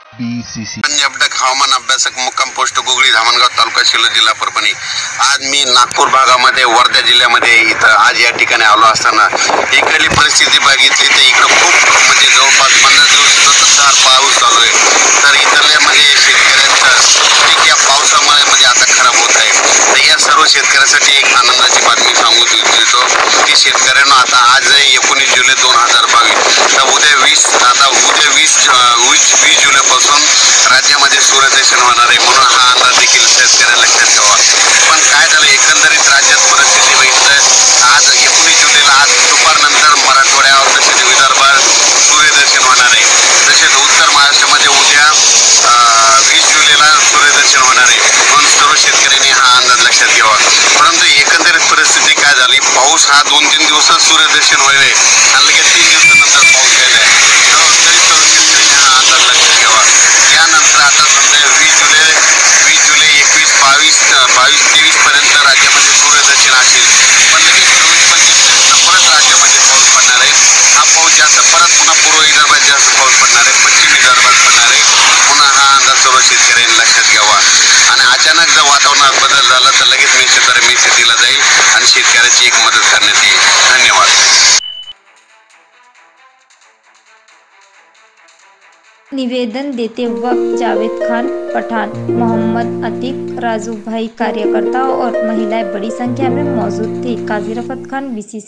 BCC update हवामान अभ्यासक मुक्काम पोस्ट गोगळी धामणगाव तालुका शिल्लोड जिल्हा परभणी। आज मी नागपूर भागामध्ये वर्धा जिल्ह्यामध्ये इथं आज या ठिकाणी आलो असताना इकडली परिस्थिती बघितली तर इकडं खूप म्हणजे जवळपास 15 दिवस सततधार पाऊस चालू आहे। तर इथले म्हणजे शेतकऱ्यांचं पीक या पावसामुळे म्हणजे आता खराब होत आहे। तर या सर्व शेतकऱ्यांसाठी एक आनंदाची बातमी सांगू इच्छितो की शेतकऱ्यांना आता आज 19 जुलै 2022 तर उद्या 20 जुलैपासून राज्यामध्ये सूर्यदर्शन होणार आहे, म्हणून हा अंदाज देखील शेतकऱ्यांना लक्षात ठेवा। पण काय झालं एकंदरीत राज्यात परिस्थिती बघितलं आज 19 जुलैला आज दुपारनंतर मराठवाड्यावर तसेच विदर्भात सूर्यदर्शन होणार आहे। तसेच उत्तर महाराष्ट्रामध्ये उद्या 20 जुलैला सूर्यदर्शन होणार आहे, म्हणून सर्व शेतकऱ्यांनी हा अंदाज लक्षात घ्यावा। परंतु एकंदरीत परिस्थिती काय झाली, पाऊस हा 2-3 दिवसात सूर्यदर्शन होईल आणि लगेच 3 दिवसानंतर पाऊस यायला आहे। तरी सर्व शेतकऱ्यांनी हा अंदाज लक्षात घ्यावा। यानंतर आता समजा 20 जुलै 21, 22, 23 पर्यंत राज्यामध्ये सूर्यदर्शन असेल, पण लगेच 24-25 परत राज्यामध्ये पाऊस पडणार आहे। हा पाऊस जास्त परत पुन्हा पूर्व विदर्भात जास्त पाऊस पडणार आहे, पश्चिम विदर्भात पडणार आहे, पुन्हा हा अंदाज सर्व शेतकऱ्यांनी लक्षात घ्यावा। आणि अचानक जर वातावरणात बदल झाला तर लगेच मेसेज दिला जाईल आणि शेतकऱ्याची एक मदत करण्यात येईल। धन्यवाद। निवेदन देते वक्त जावेद खान पठान, मोहम्मद अतीक, राजू भाई कार्यकर्ता और महिलाएं बड़ी संख्या में मौजूद थी। काजी रफत खान, BCC।